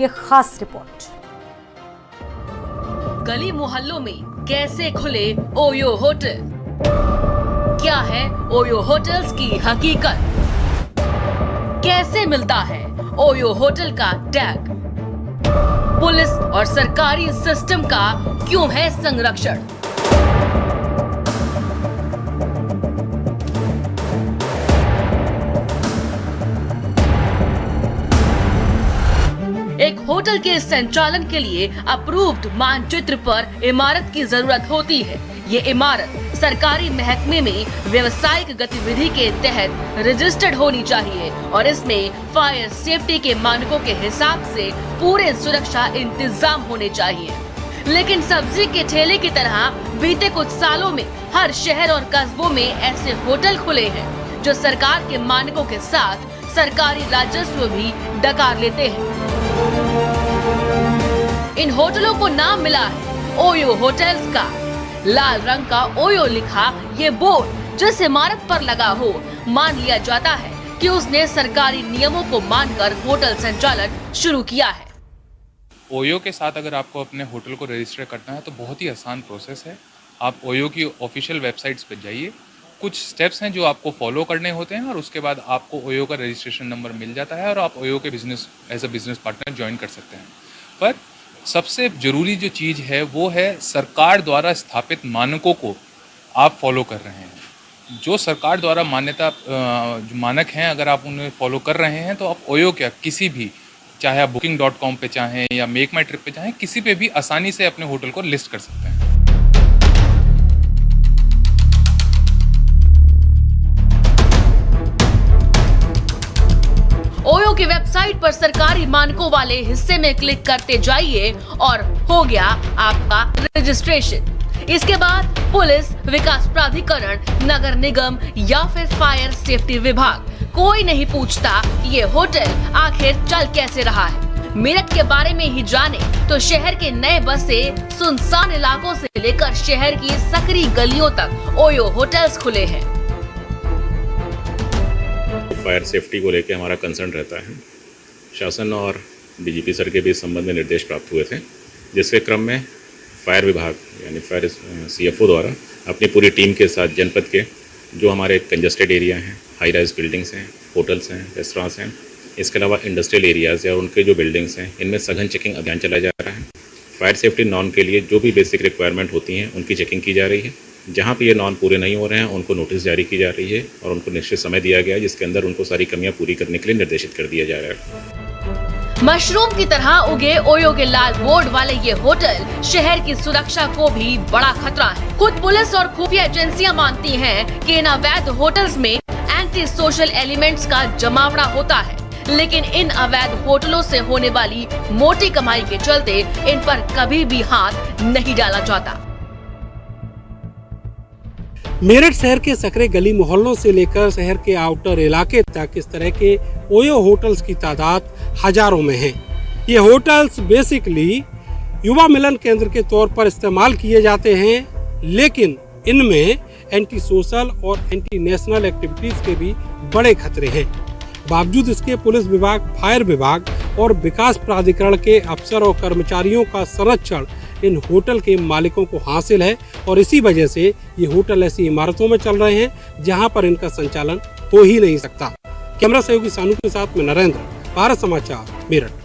ये खास रिपोर्ट। गली मोहल्लों में कैसे खुले ओयो होटल, क्या है ओयो होटल्स की हकीकत, कैसे मिलता है ओयो होटल का टैग, पुलिस और सरकारी सिस्टम का क्यों है संरक्षण। एक होटल के संचालन के लिए अप्रूव्ड मानचित्र पर इमारत की जरूरत होती है। ये इमारत सरकारी महकमे में व्यवसायिक गतिविधि के तहत रजिस्टर्ड होनी चाहिए और इसमें फायर सेफ्टी के मानकों के हिसाब से पूरे सुरक्षा इंतजाम होने चाहिए। लेकिन सब्जी के ठेले की तरह बीते कुछ सालों में हर शहर और कस्बों में ऐसे होटल खुले हैं जो सरकार के मानकों के साथ सरकारी राजस्व भी डकार लेते हैं। इन होटलों को नाम मिला है ओयो होटल्स का। लाल रंग का ओयो लिखा ये बोर्ड जिस इमारत पर लगा हो, मान लिया जाता है कि उसने सरकारी नियमों को मानकर होटल संचालन शुरू किया है। ओयो के साथ अगर आपको अपने होटल को रजिस्टर करना है तो बहुत ही आसान प्रोसेस है। आप ओयो की ऑफिशियल वेबसाइट्स पर जाइए, कुछ स्टेप्स हैं जो आपको फॉलो करने होते हैं और उसके बाद आपको ओयो का रजिस्ट्रेशन नंबर मिल जाता है और आप ओयो के business as a business partner join कर सकते हैं। पर सबसे ज़रूरी जो चीज़ है वो है सरकार द्वारा स्थापित मानकों को आप फॉलो कर रहे हैं। जो सरकार द्वारा मान्यता जो मानक हैं अगर आप उन्हें फॉलो कर रहे हैं तो आप ओयो क्या किसी भी, चाहे आप booking.com पे चाहें या मेक माई ट्रिप पे चाहें, किसी पे भी आसानी से अपने होटल को लिस्ट कर सकते हैं। ओयो की वेबसाइट पर सरकारी मानकों वाले हिस्से में क्लिक करते जाइए और हो गया आपका रजिस्ट्रेशन। इसके बाद पुलिस, विकास प्राधिकरण, नगर निगम या फिर फायर सेफ्टी विभाग कोई नहीं पूछता ये होटल आखिर चल कैसे रहा है। मेरठ के बारे में ही जाने तो शहर के नए बसे सुनसान इलाकों से लेकर शहर की सकरी गलियों तक ओयो होटल्स खुले हैं। फायर सेफ्टी को लेकर हमारा कंसर्न रहता है। शासन और डीजीपी सर के भी इस संबंध में निर्देश प्राप्त हुए थे, जिसके क्रम में फायर विभाग यानी फायर सीएफओ द्वारा अपनी पूरी टीम के साथ जनपद के जो हमारे कंजस्टेड एरिया हैं, हाई राइज बिल्डिंग्स हैं, होटल्स हैं, रेस्टोरेंट्स हैं, इसके अलावा इंडस्ट्रियल एरियाज़ या उनके जो बिल्डिंग्स हैं, इनमें सघन चेकिंग अभियान चलाया जा रहा है। फायर सेफ्टी नॉर्म के लिए जो भी बेसिक रिक्वायरमेंट होती हैं उनकी चेकिंग की जा रही है। जहाँ पे ये नॉर्म पूरे नहीं हो रहे हैं उनको नोटिस जारी की जा रही है और उनको निश्चित समय दिया गया है जिसके अंदर उनको सारी कमियां पूरी करने के लिए निर्देशित कर दिया जा रहा है। मशरूम की तरह उगे ओयो के लाल बोर्ड वाले ये होटल शहर की सुरक्षा को भी बड़ा खतरा है। खुद पुलिस और खुफिया एजेंसियां मानती हैं कि इन अवैध होटल्स में एंटी सोशल एलिमेंट्स का जमावड़ा होता है, लेकिन इन अवैध होटलों से होने वाली मोटी कमाई के चलते इन पर कभी भी हाथ नहीं डाला जाता। मेरठ शहर के सकरे गली मोहल्लों से लेकर शहर के आउटर इलाके तक इस तरह के ओयो होटल्स की तादाद हजारों में है। ये होटल्स बेसिकली युवा मिलन केंद्र के तौर पर इस्तेमाल किए जाते हैं, लेकिन इनमें एंटी सोशल और एंटी नेशनल एक्टिविटीज के भी बड़े खतरे हैं। बावजूद इसके पुलिस विभाग, फायर विभाग और विकास प्राधिकरण के अफसर और कर्मचारियों का संरक्षण इन होटल के मालिकों को हासिल है और इसी वजह से ये होटल ऐसी इमारतों में चल रहे हैं जहां पर इनका संचालन हो ही नहीं सकता। कैमरा सहयोगी सानू के साथ में नरेंद्र, भारत समाचार, मेरठ।